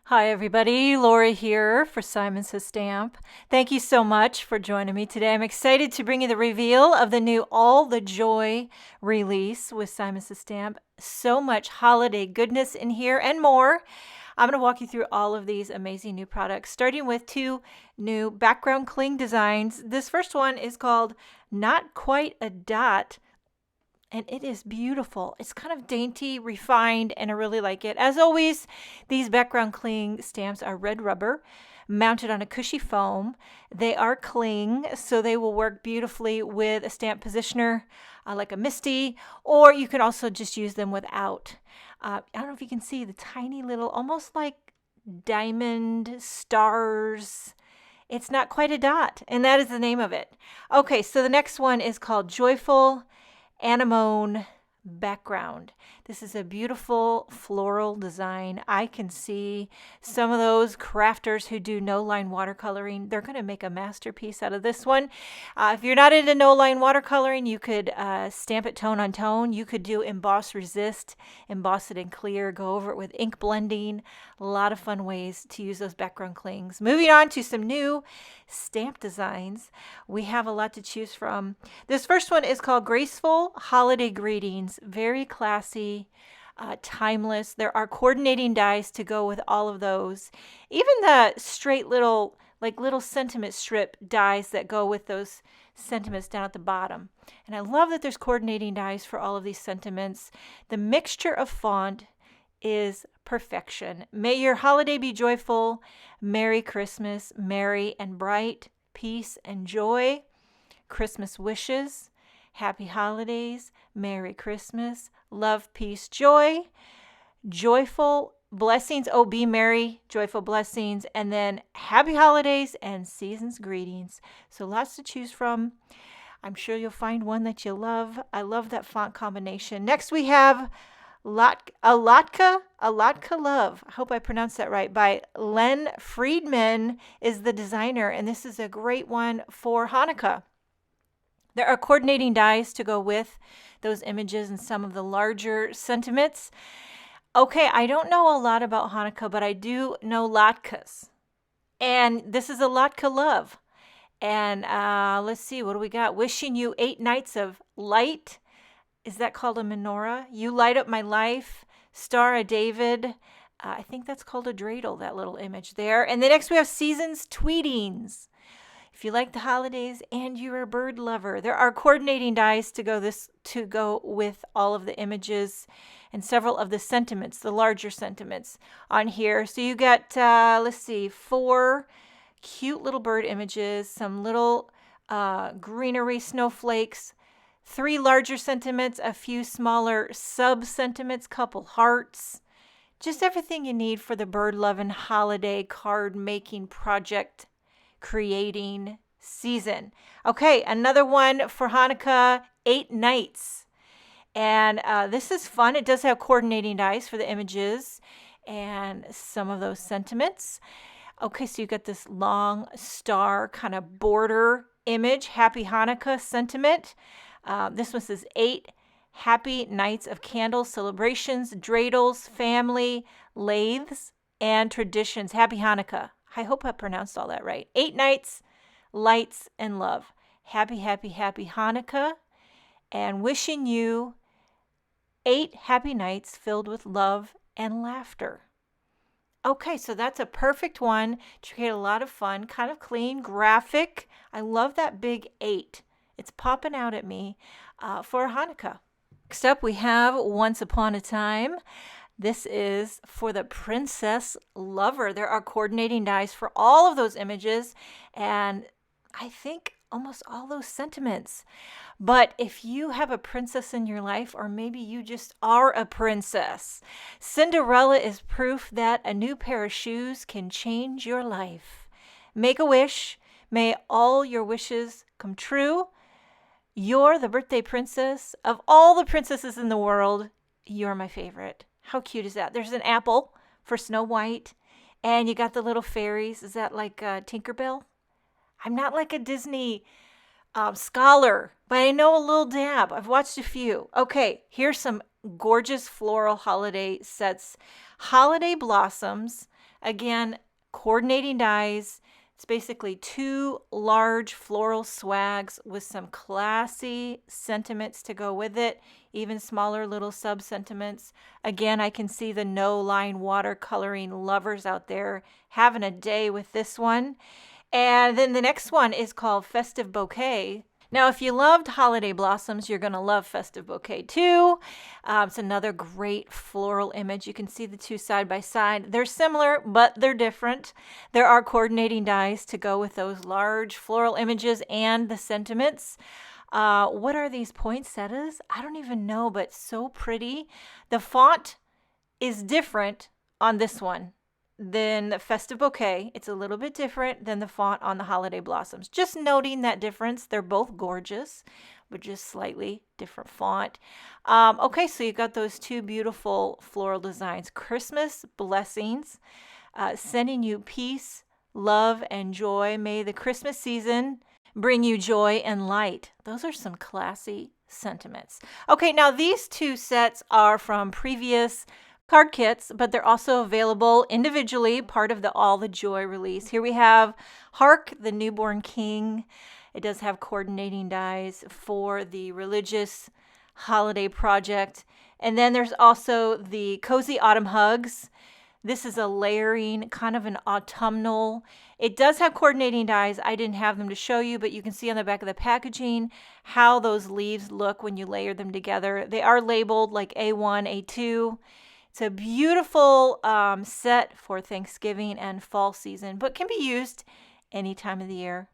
Hi, everybody. Laura here for Simon Says Stamp. Thank you so much for joining me today. I'm excited to bring you the reveal of the new All the Joy release with Simon Says Stamp. So much holiday goodness in here and more. I'm going to walk you through all of these amazing new products, starting with two new background cling designs. This first one is called Not Quite a Dot, and it is beautiful. It's kind of dainty, refined, and I really like it. As always, these background cling stamps are red rubber mounted on a cushy foam. They are cling, so they will work beautifully with a stamp positioner like a Misty, or you can also just use them without. I don't know if you can see the tiny little, almost like diamond stars. It's not quite a dot, and that is the name of it. Okay, so the next one is called Joyful Anemone Background. This is a beautiful floral design. I can see some of those crafters who do no-line watercoloring. They're going to make a masterpiece out of this one. If you're not into no-line watercoloring, you could stamp it tone on tone. You could do emboss resist, emboss it in clear, go over it with ink blending. A lot of fun ways to use those background clings. Moving on to some new stamp designs. We have a lot to choose from. This first one is called Graceful Holiday Greetings. Very classy, timeless. There are coordinating dies to go with all of those. Even the straight little sentiment strip dies that go with those sentiments down at the bottom. And I love that there's coordinating dies for all of these sentiments. The mixture of font is perfection. May your holiday be joyful. Merry Christmas, merry and bright, peace and joy. Christmas wishes. Happy holidays, Merry Christmas, love, peace, joy, joyful blessings. Oh, be merry, joyful blessings, and then happy holidays and season's greetings. So lots to choose from. I'm sure you'll find one that you love. I love that font combination. Next we have Alatka Love. I hope I pronounced that right. By Len Friedman is the designer, and this is a great one for Hanukkah. There are coordinating dies to go with those images and some of the larger sentiments. Okay, I don't know a lot about Hanukkah, but I do know latkes. And this is a latke love. And let's see, what do we got? Wishing you 8 nights of light. Is that called a menorah? You light up my life. Star of David. I think that's called a dreidel, that little image there. And then next we have Seasons Tweetings. If you like the holidays and you're a bird lover, there are coordinating dies to go with all of the images and several of the sentiments, the larger sentiments on here. So you got, 4 cute little bird images, some little greenery snowflakes, 3 larger sentiments, a few smaller sub-sentiments, couple hearts, just everything you need for the bird-loving holiday card-making project creating season. Okay, another one for Hanukkah, 8 nights. And this is fun. It does have coordinating dies for the images and some of those sentiments. Okay, so you got this long star kind of border image, Happy Hanukkah sentiment. This one says 8 happy nights of candles, celebrations, dreidels, family, lathes, and traditions. Happy Hanukkah. I hope I pronounced all that right. 8 nights, lights, and love. Happy, happy, happy Hanukkah. And wishing you 8 happy nights filled with love and laughter. Okay, so that's a perfect one to create a lot of fun, kind of clean, graphic. I love that big 8. It's popping out at me for Hanukkah. Next up, we have Once Upon a Time. This is for the princess lover. There are coordinating dies for all of those images and I think almost all those sentiments. But if you have a princess in your life, or maybe you just are a princess, Cinderella is proof that a new pair of shoes can change your life. Make a wish. May all your wishes come true. You're the birthday princess. Of all the princesses in the world, you're my favorite. How cute is that? There's an apple for Snow White, and you got the little fairies. Is that like Tinkerbell? I'm not like a Disney scholar, but I know a little dab. I've watched a few. Okay, here's some gorgeous floral holiday sets. Holiday Blossoms Again, coordinating dies. It's basically 2 large floral swags with some classy sentiments to go with it, even smaller little sub-sentiments. Again, I can see the no-line watercoloring lovers out there having a day with this one. And then the next one is called Festive Bouquet. Now, if you loved Holiday Blossoms, you're going to love Festive Bouquet too. It's another great floral image. You can see the two side by side. They're similar, but they're different. There are coordinating dies to go with those large floral images and the sentiments. What are these poinsettias? I don't even know, but so pretty. The font is different on this one than the Festive Bouquet. It's a little bit different than the font on the Holiday Blossoms. Just noting that difference. They're both gorgeous, but just slightly different font. Okay, so you got those 2 beautiful floral designs. Christmas blessings, sending you peace, love, and joy. May the Christmas season bring you joy and light. Those are some classy sentiments. Okay, now these 2 sets are from previous card kits, but they're also available individually, part of the All the Joy release. Here we have Hark, the Newborn King. It does have coordinating dies for the religious holiday project. And then there's also the Cozy Autumn Hugs. This is a layering, kind of an autumnal. It does have coordinating dies. I didn't have them to show you, but you can see on the back of the packaging how those leaves look when you layer them together. They are labeled like A1, A2. It's a beautiful set for Thanksgiving and fall season, but can be used any time of the year.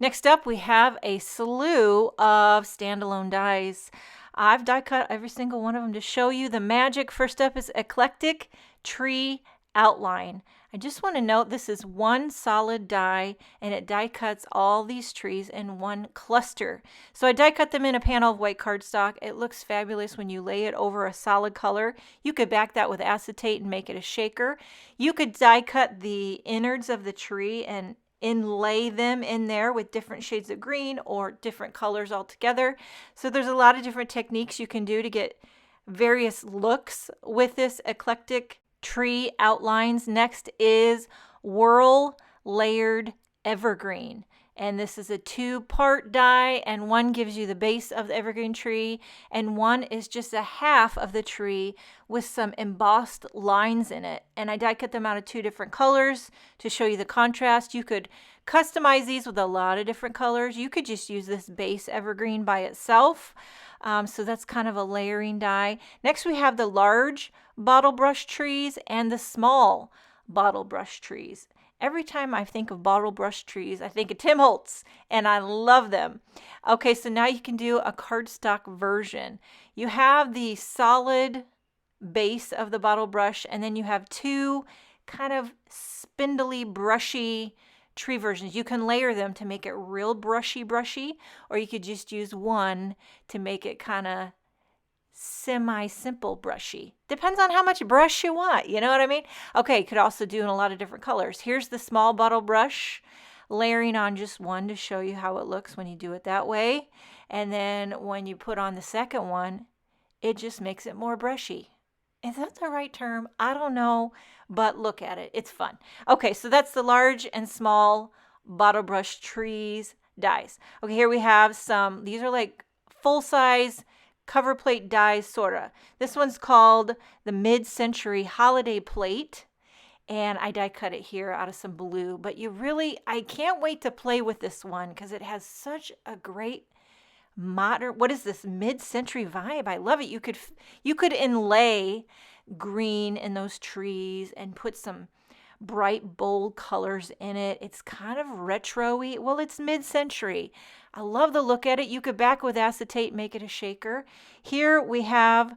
Next up, we have a slew of standalone dies. I've die cut every single one of them to show you the magic. First up is Eclectic Tree Outline. I just want to note this is one solid die, and it die cuts all these trees in one cluster. So I die cut them in a panel of white cardstock. It looks fabulous when you lay it over a solid color. You could back that with acetate and make it a shaker. You could die cut the innards of the tree and inlay them in there with different shades of green or different colors altogether. So there's a lot of different techniques you can do to get various looks with this eclectic tree outlines. Next is Whirl Layered Evergreen. And this is a 2-part die, and one gives you the base of the evergreen tree, and one is just a half of the tree with some embossed lines in it. And I die cut them out of 2 different colors to show you the contrast. You could customize these with a lot of different colors. You could just use this base evergreen by itself. So that's kind of a layering die. Next we have the large bottle brush trees and the small bottle brush trees. Every time I think of bottle brush trees, I think of Tim Holtz, and I love them. Okay, so now you can do a cardstock version. You have the solid base of the bottle brush, and then you have 2 kind of spindly, brushy tree versions. You can layer them to make it real brushy, or you could just use one to make it kind of semi-simple brushy. Depends on how much brush you want, you know what I mean? Okay, could also do in a lot of different colors. Here's the small bottle brush, layering on just one to show you how it looks when you do it that way. And then when you put on the second one, it just makes it more brushy. Is that the right term? I don't know, but look at it. It's fun. Okay, so that's the large and small bottle brush trees dies. Okay, here we have some, these are like full-size cover plate dies, sorta. This one's called the Mid-Century Holiday Plate, and I die cut it here out of some blue. But I can't wait to play with this one because it has such a great modern, what is this, mid-century vibe. I love it. You could inlay green in those trees and put some bright, bold colors in it. It's kind of retro-y. Well, it's mid-century. I love the look at it. You could back with acetate, make it a shaker. Here we have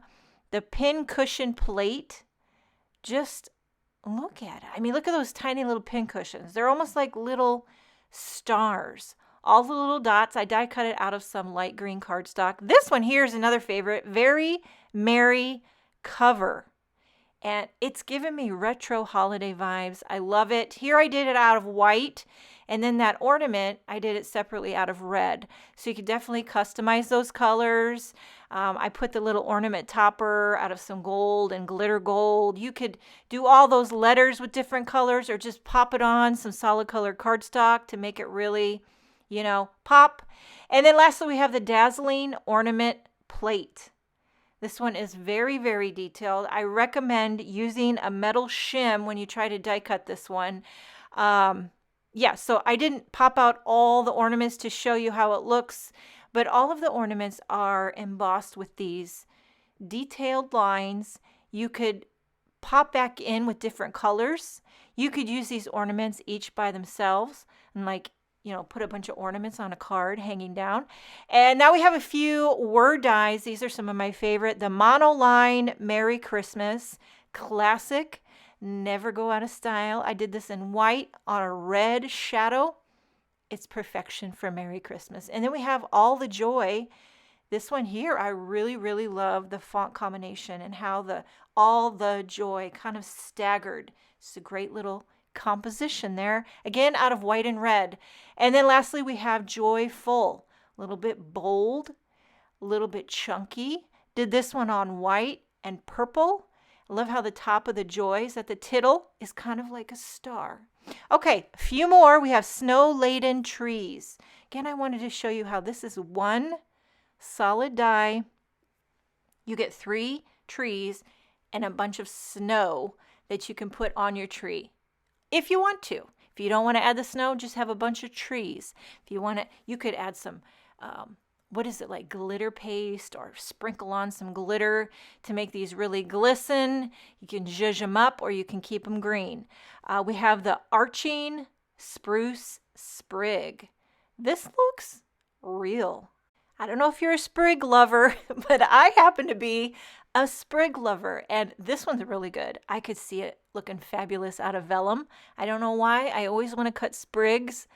the pin cushion plate. Just look at it. I mean, look at those tiny little pin cushions. They're almost like little stars. All the little dots, I die cut it out of some light green cardstock. This one here is another favorite. Very Merry cover. and it's given me retro holiday vibes. I love it. Here I did it out of white, and then that ornament, I did it separately out of red. So you could definitely customize those colors. I put the little ornament topper out of some gold and glitter gold. You could do all those letters with different colors, or just pop it on some solid color cardstock to make it really, pop. And then lastly, we have the dazzling ornament plate. This one is very, very detailed. I recommend using a metal shim when you try to die cut this one. So I didn't pop out all the ornaments to show you how it looks, but all of the ornaments are embossed with these detailed lines. You could pop back in with different colors. You could use these ornaments each by themselves and put a bunch of ornaments on a card hanging down. And now we have a few word dies. These are some of my favorite. The Monoline Merry Christmas, classic, never go out of style. I did this in white on a red shadow. It's perfection for Merry Christmas. And then we have All the Joy. This one here, I really, really love the font combination and how the All the Joy kind of staggered. It's a great little composition there, again out of white and red. And then lastly, we have Joyful, a little bit bold, a little bit chunky. Did this one on white and purple. I love how the top of the joy is at the tittle is kind of like a star. Okay, a few more. We have Snow-Laden Trees. Again, I wanted to show you how this is one solid die. You get 3 trees and a bunch of snow that you can put on your tree if you want to. If you don't want to add the snow, just have a bunch of trees. If you want to, you could add some like glitter paste, or sprinkle on some glitter to make these really glisten. You can zhuzh them up, or you can keep them green. We have the Arching Spruce Sprig. This looks real. I don't know if you're a sprig lover, but I happen to be a sprig lover, and this one's really good. I could see it looking fabulous out of vellum. I don't know why. I always want to cut sprigs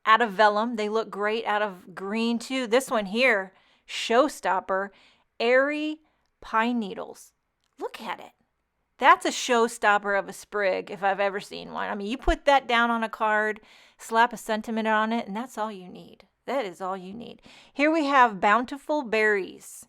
out of vellum. They look great out of green too. This one here, showstopper, Airy Pine Needles. Look at it. That's a showstopper of a sprig if I've ever seen one. I mean, you put that down on a card, slap a sentiment on it, and that's all you need. That is all you need. Here we have Bountiful Berries.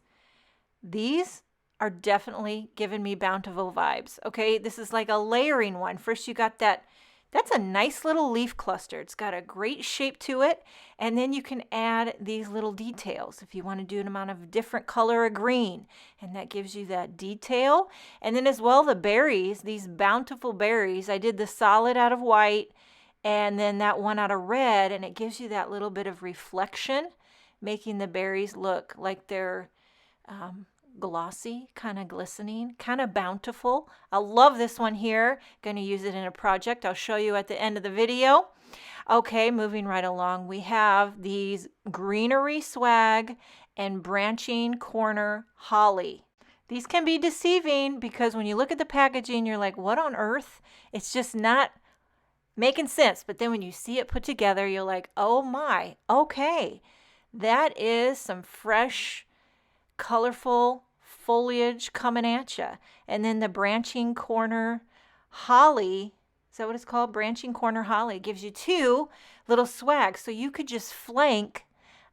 These are definitely giving me bountiful vibes. Okay, this is like a layering one. First you got that's a nice little leaf cluster. It's got a great shape to it. And then you can add these little details if you want to do an amount of different color of green. And that gives you that detail. And then as well, the berries, these bountiful berries. I did the solid out of white and then that one out of red. And it gives you that little bit of reflection, making the berries look like they're glossy, kind of glistening, kind of bountiful. I love this one here. Going to use it in a project. I'll show you at the end of the video. Okay, moving right along. We have these Greenery Swag and Branching Corner Holly. These can be deceiving because when you look at the packaging, you're like, what on earth? It's just not making sense. But then when you see it put together, you're like, oh my, okay. That is some fresh, colorful foliage coming at you. And then the Branching Corner Holly, is that what it's called? Branching Corner Holly gives you 2 little swags, so you could just flank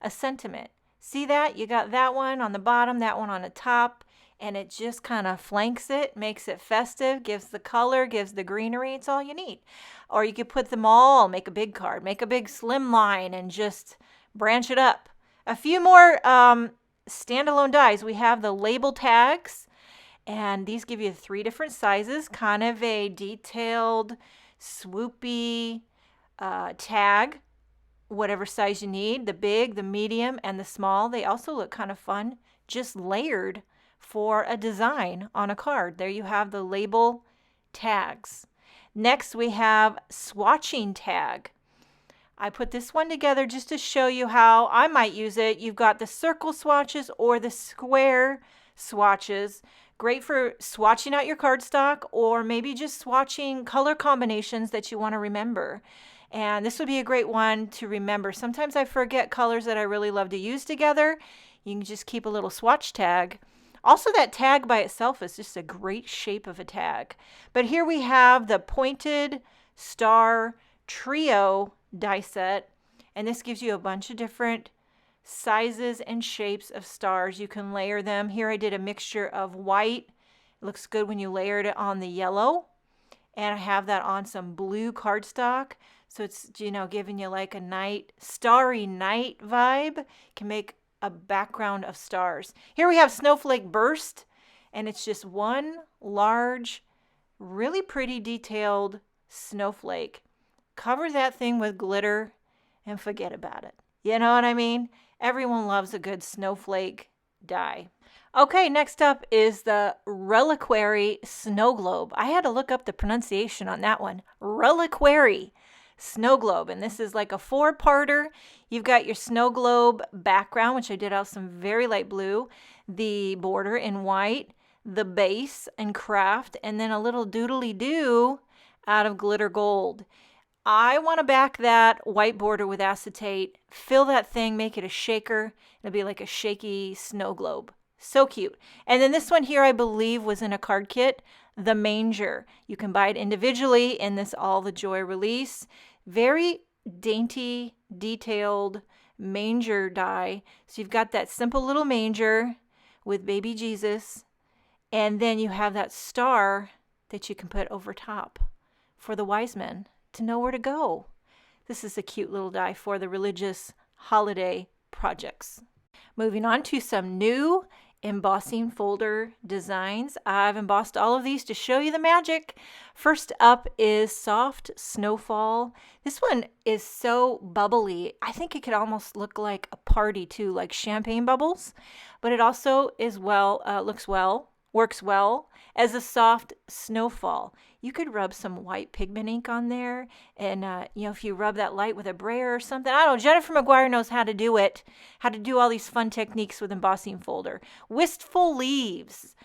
a sentiment. See that? You got that one on the bottom, that one on the top, and it just kind of flanks it, makes it festive, gives the color, gives the greenery. It's all you need. Or you could put them all, make a big card, make a big slim line, and just branch it up. A few more standalone dies. We have the label tags, and these give you 3 different sizes, kind of a detailed, swoopy tag, whatever size you need, the big, the medium, and the small. They also look kind of fun, just layered for a design on a card. There you have the label tags. Next, we have swatching tag. I put this one together just to show you how I might use it. You've got the circle swatches or the square swatches. Great for swatching out your cardstock, or maybe just swatching color combinations that you want to remember. And this would be a great one to remember. Sometimes I forget colors that I really love to use together. You can just keep a little swatch tag Also, that tag by itself is just a great shape of a tag. But here we have the Pointed Star Trio die set, and this gives you a bunch of different sizes and shapes of stars. You can layer them. Here I did a mixture of white. It looks good when you layered it on the yellow. And I have that on some blue cardstock. So it's, giving you like a starry night vibe. Can make a background of stars. Here we have Snowflake Burst, and it's just one large, really pretty detailed snowflake. Cover that thing with glitter and forget about it. You know what I mean? Everyone loves a good snowflake die. Okay, next up is the Reliquary Snow Globe. I had to look up the pronunciation on that one. Reliquary Snow Globe. And this is like a 4-parter. You've got your snow globe background, which I did out some very light blue, the border in white, the base in craft, and then a little doodly-doo out of glitter gold. I want to back that white border with acetate, fill that thing, make it a shaker. It'll be like a shaky snow globe. So cute. And then this one here, I believe, was in a card kit, the Manger. You can buy it individually in this All the Joy release. Very dainty, detailed manger die. So you've got that simple little manger with baby Jesus. And then you have that star that you can put over top for the wise men to know where to go. This is a cute little die for the religious holiday projects. Moving on to some new embossing folder designs. I've embossed all of these to show you the magic. First up is Soft Snowfall. This one is so bubbly. I think it could almost look like a party too, like champagne bubbles, but it also works well as a soft snowfall. You could rub some white pigment ink on there, and if you rub that light with a brayer or something, I don't know. Jennifer McGuire knows how to do it, how to do all these fun techniques with embossing folder. Wistful Leaves.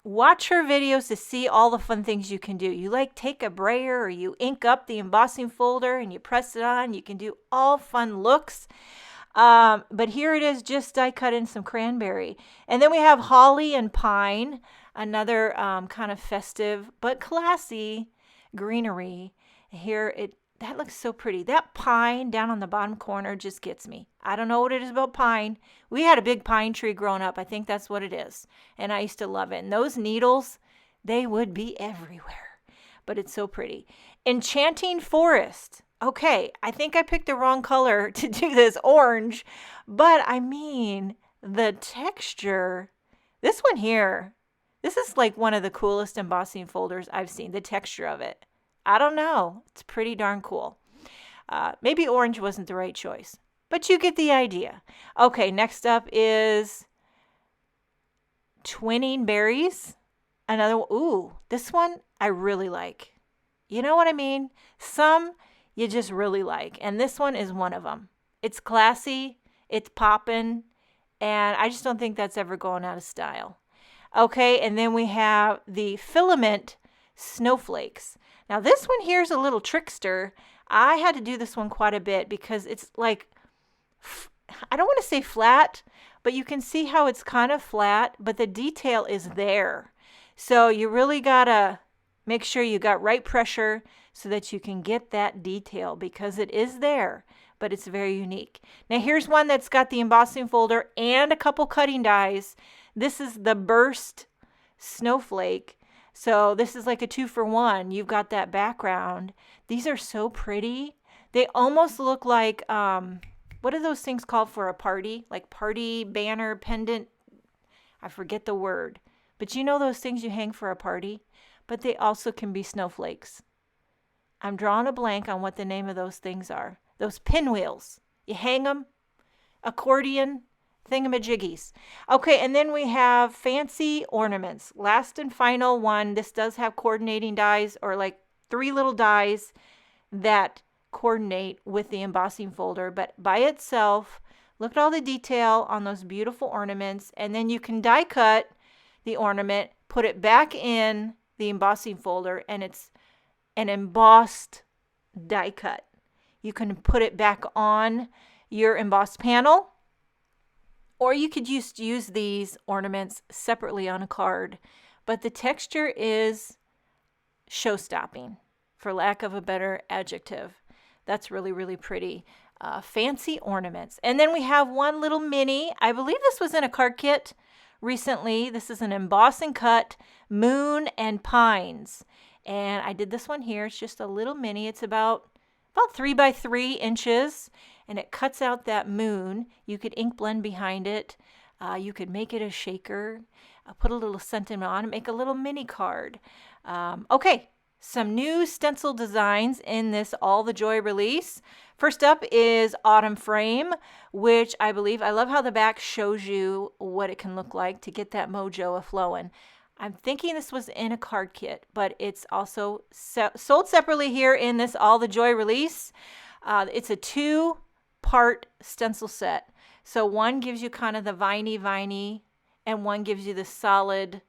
Watch her videos to see all the fun things you can do. You take a brayer or you ink up the embossing folder and you press it on. You can do all fun looks. But here it is, just die cut in some cranberry. And then we have Holly and Pine, another kind of festive but classy greenery. Here, that looks so pretty. That pine down on the bottom corner just gets me. I don't know what it is about pine. We had a big pine tree growing up. I think that's what it is. And I used to love it. And those needles, they would be everywhere. But it's so pretty. Enchanting Forest. Okay, I think I picked the wrong color to do this orange, but I mean, the texture, this one here, this is like one of the coolest embossing folders I've seen, the texture of it. I don't know, it's pretty darn cool. Maybe orange wasn't the right choice, but you get the idea. Okay, next up is Twinning Berries. This one I really like. You know what I mean? Some you just really like. And this one is one of them. It's classy, it's poppin', and I just don't think that's ever going out of style. Okay, and then we have the Filament Snowflakes. Now this one here is a little trickster. I had to do this one quite a bit because it's like, I don't want to say flat, but you can see how it's kind of flat, but the detail is there. So you really gotta make sure you got right pressure so that you can get that detail because it is there, but it's very unique. Now here's one that's got the embossing folder and a couple cutting dies. This is the Burst Snowflake. So this is like a 2-for-1. You've got that background. These are so pretty. They almost look like, what are those things called for a party? Like party banner, pendant. I forget the word. But you know those things you hang for a party? But they also can be snowflakes. I'm drawing a blank on what the name of those things are. Those pinwheels. You hang them. Accordion thingamajiggies. Okay, and then we have fancy ornaments. Last and final one. This does have coordinating dies, or like 3 little dies that coordinate with the embossing folder. But by itself, look at all the detail on those beautiful ornaments. And then you can die cut the ornament, put it back in the embossing folder, and it's an embossed die cut. You can put it back on your embossed panel, Or you could just use these ornaments separately on a card. But the texture is show-stopping, for lack of a better adjective. That's really, really pretty. Fancy ornaments. And then we have one little mini. I believe this was in a card kit recently. This is an emboss and cut moon and pines. And I did this one here. It's just a little mini. It's about 3 by 3 inches. And it cuts out that moon. You could ink blend behind it. You could make it a shaker. Put a little sentiment on it. Make a little mini card. Okay. Some new stencil designs in this All the Joy release. First up is Autumn Frame, which I love how the back shows you what it can look like to get that mojo a-flowing. I'm thinking this was in a card kit, but it's also sold separately here in this All the Joy release. It's a 2-part stencil set. So one gives you kind of the viney, and one gives you the solid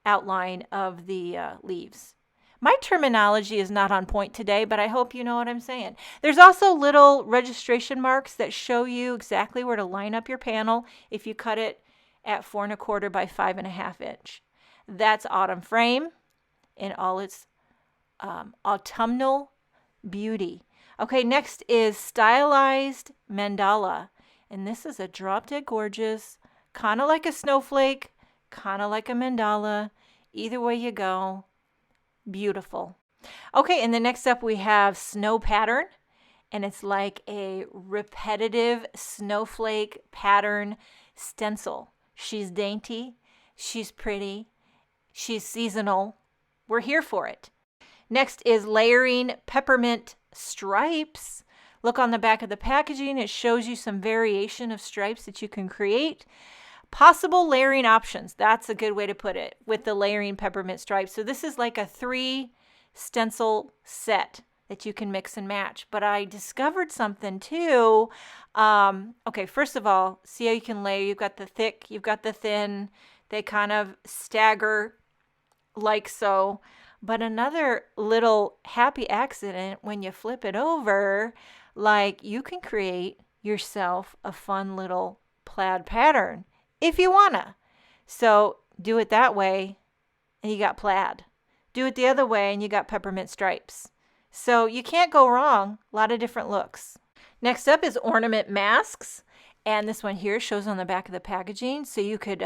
outline of the leaves. My terminology is not on point today, but I hope you know what I'm saying. There's also little registration marks that show you exactly where to line up your panel if you cut it at 4 1/4 by 5 1/2 inch. That's Autumn Frame in all its autumnal beauty. Okay, next is Stylized Mandala. And this is a drop dead gorgeous, kind of like a snowflake, kind of like a mandala. Either way you go. Beautiful. Okay, and then next up we have Snow Pattern, and it's like a repetitive snowflake pattern stencil. She's dainty, she's pretty, she's seasonal. We're here for it. Next is Layering Peppermint Stripes. Look on the back of the packaging. It shows you some variation of stripes that you can create. Possible layering options. That's a good way to put it with the Layering Peppermint Stripes. So this is like a 3 stencil set that you can mix and match. But I discovered something too. Okay, first of all, see how you can layer. You've got the thick, you've got the thin. They kind of stagger like so. But another little happy accident when you flip it over, like you can create yourself a fun little plaid pattern if you wanna. So do it that way and you got plaid. Do it the other way and you got peppermint stripes. So you can't go wrong. A lot of different looks. Next up is Ornament Masks. And this one here shows on the back of the packaging. So you could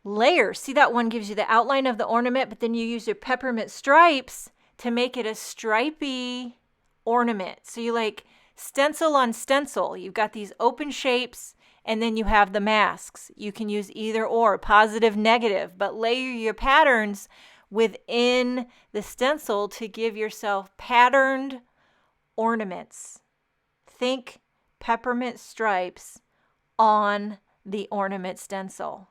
layer. See, that one gives you the outline of the ornament, but then you use your peppermint stripes to make it a stripy ornament. So you like stencil on stencil. You've got these open shapes, and then you have the masks. You can use either or, positive, negative, but layer your patterns within the stencil to give yourself patterned ornaments. Think peppermint stripes on the ornament stencil.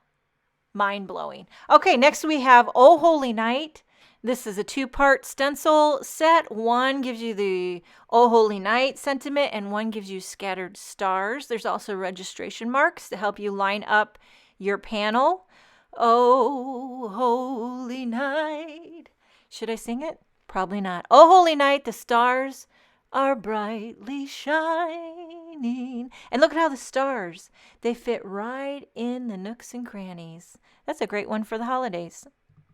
Mind-blowing. Okay, next we have Oh Holy Night. This is a 2-part stencil set. One gives you the Oh Holy Night sentiment, and one gives you scattered stars. There's also registration marks to help you line up your panel. Oh Holy Night. Should I sing it? Probably not. Oh Holy Night, the stars are brightly shining. And look at how the stars, they fit right in the nooks and crannies. That's a great one for the holidays.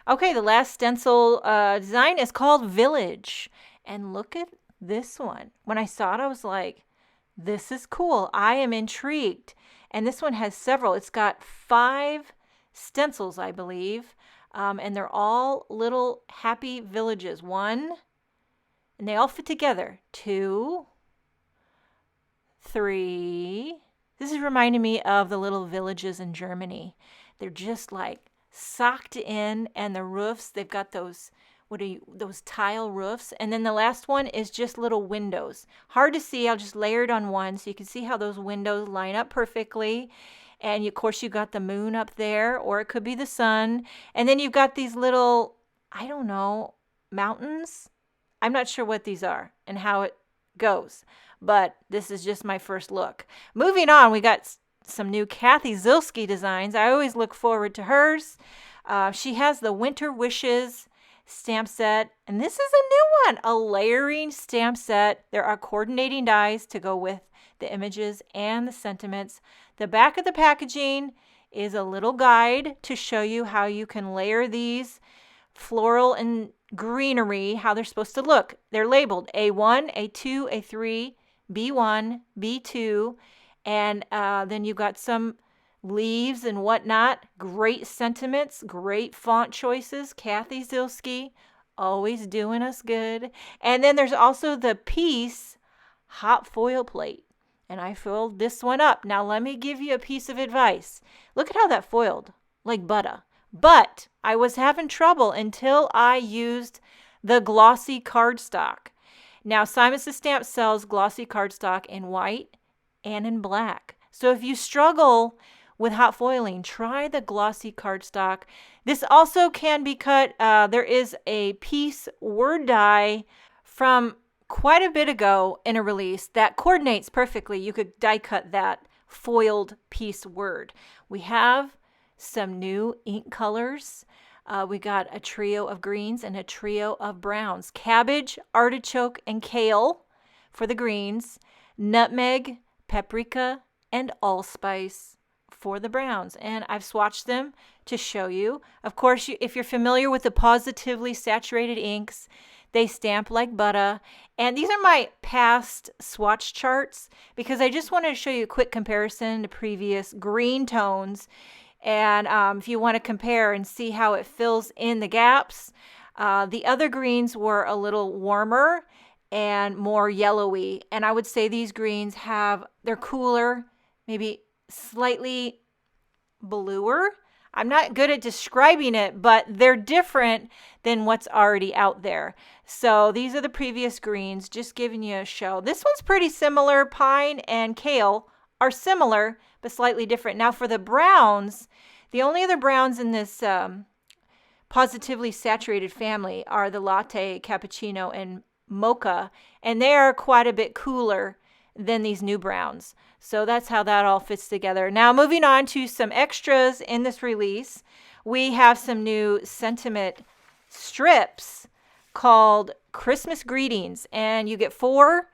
Okay, the last stencil design is called Village. And look at this one. When I saw it, I was like, this is cool. I am intrigued. And this one has several. It's got 5 stencils, I believe. And they're all little happy villages. 1, and they all fit together. 2, 3. This is reminding me of the little villages in Germany. They're just like socked in, and the roofs, they've got those tile roofs. And then the last one is just little windows. Hard to see. I'll just layer it on one so you can see how those windows line up perfectly. And of course you got the moon up there, or it could be the sun. And then you've got these little, I don't know, mountains. I'm not sure what these are and how it goes, but this is just my first look. Moving on, we got some new Kathy Zilske designs. I always look forward to hers. She has the Winter Wishes stamp set, and this is a new one, a layering stamp set. There are coordinating dies to go with the images and the sentiments. The back of the packaging is a little guide to show you how you can layer these floral and greenery, how they're supposed to look. They're labeled A1, A2, A3, B1, B2, and then you've got some leaves and whatnot. Great sentiments, great font choices. Kathy Zilske, always doing us good. And then there's also the piece hot foil plate. And I foiled this one up. Now let me give you a piece of advice. Look at how that foiled, like butter. But I was having trouble until I used the glossy cardstock. Now Simon Says Stamp sells glossy cardstock in white and in black. So if you struggle with hot foiling, try the glossy cardstock. This also can be cut. There is a piece word die from quite a bit ago in a release that coordinates perfectly. You could die cut that foiled piece word. We have some new ink colors. We got a trio of greens and a trio of browns. Cabbage, artichoke, and kale for the greens. Nutmeg, paprika, and allspice for the browns. And I've swatched them to show you. Of course, if you're familiar with the positively saturated inks, they stamp like butter. And these are my past swatch charts because I just wanted to show you a quick comparison to previous green tones. And if you want to compare and see how it fills in the gaps, the other greens were a little warmer and more yellowy. And I would say these greens they're cooler, maybe slightly bluer. I'm not good at describing it, but they're different than what's already out there. So these are the previous greens, just giving you a show. This one's pretty similar. Pine and kale are similar, but slightly different. Now for the browns, the only other browns in this positively saturated family are the latte, cappuccino, and mocha, and they are quite a bit cooler than these new browns. So that's how that all fits together. Now moving on to some extras in this release, we have some new sentiment strips called Christmas Greetings, and you get 4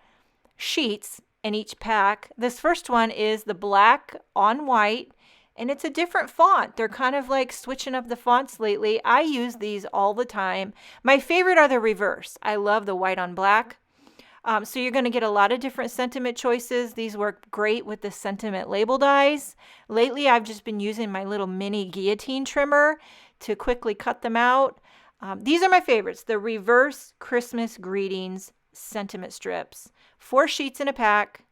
sheets in each pack. This first one is the black on white, and it's a different font. They're kind of like switching up the fonts lately. I use these all the time. My favorite are the reverse. I love the white on black. So you're going to get a lot of different sentiment choices. These work great with the sentiment label dies. Lately, I've just been using my little mini guillotine trimmer to quickly cut them out. These are my favorites, the reverse Christmas Greetings sentiment strips. 4 sheets in a pack,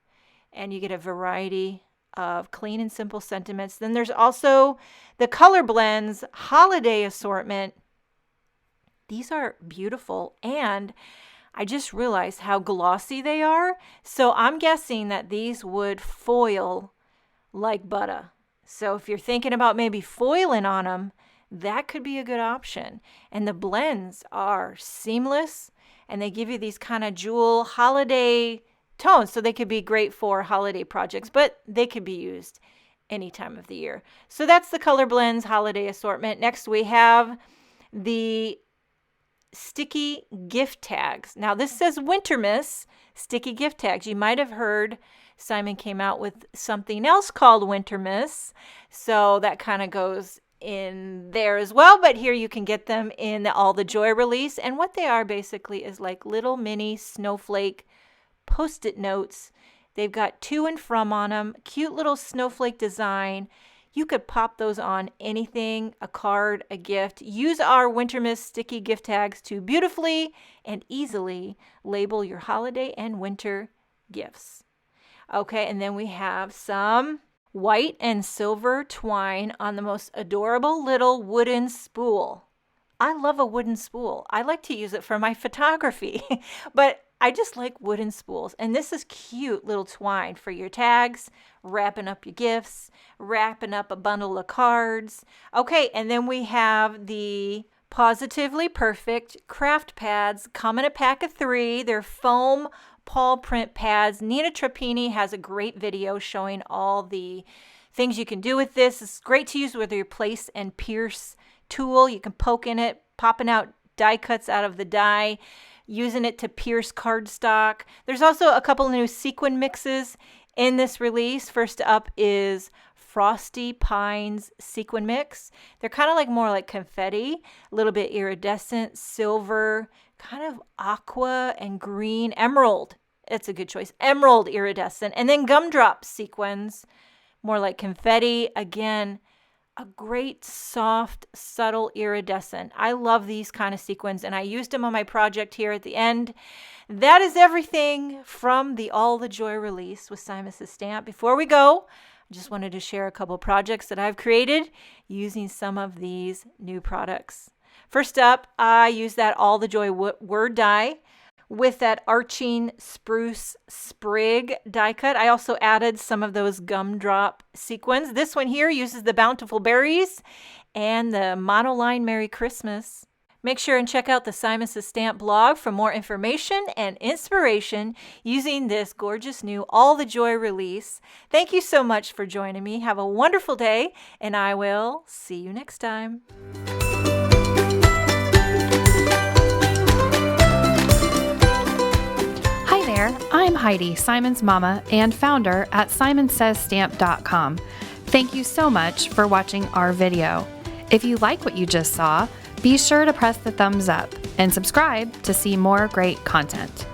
and you get a variety of clean and simple sentiments. Then there's also the Color Blends holiday assortment. These are beautiful, and I just realized how glossy they are. So I'm guessing that these would foil like butter. So if you're thinking about maybe foiling on them, that could be a good option. And the blends are seamless, and they give you these kind of jewel holiday tones. So they could be great for holiday projects, but they could be used any time of the year. So that's the Color Blends holiday assortment. Next we have the sticky gift tags. Now this says Wintermas sticky gift tags. You might have heard Simon came out with something else called Wintermas, so that kind of goes in there as well, but here you can get them in the All the Joy release, and what they are basically is like little mini snowflake post-it notes. They've got to and from on them, cute little snowflake design. You could pop those on anything, a card, a gift. Use our Wintermas sticky gift tags to beautifully and easily label your holiday and winter gifts. Okay, and then we have some white and silver twine on the most adorable little wooden spool. I love a wooden spool. I like to use it for my photography, but I just like wooden spools. And this is cute little twine for your tags, wrapping up your gifts, wrapping up a bundle of cards. Okay, and then we have the Positively Perfect craft pads, come in a pack of 3. They're foam paw print pads. Nina Trappini has a great video showing all the things you can do with this. It's great to use with your place and pierce tool. You can poke in it, popping out die cuts out of the die, using it to pierce cardstock. There's also a couple of new sequin mixes in this release. First up is Frosty Pines Sequin Mix. They're kind of like more like confetti, a little bit iridescent, silver, kind of aqua and green, emerald. It's a good choice. Emerald iridescent. And then Gumdrop Sequins, more like confetti. Again, a great soft, subtle iridescent. I love these kind of sequins, and I used them on my project here at the end. That is everything from the All the Joy release with Simon Says Stamp. Before we go, I just wanted to share a couple projects that I've created using some of these new products. First up, I used that All the Joy word die with that arching spruce sprig die cut. I also added some of those gumdrop sequins. This one here uses the Bountiful Berries and the Monoline Merry Christmas. Make sure and check out the Simon Says Stamp blog for more information and inspiration using this gorgeous new All the Joy release. Thank you so much for joining me. Have a wonderful day, and I will see you next time. Hi there, I'm Heidi, Simon's mama and founder at simonsaysstamp.com. Thank you so much for watching our video. If you like what you just saw, be sure to press the thumbs up and subscribe to see more great content.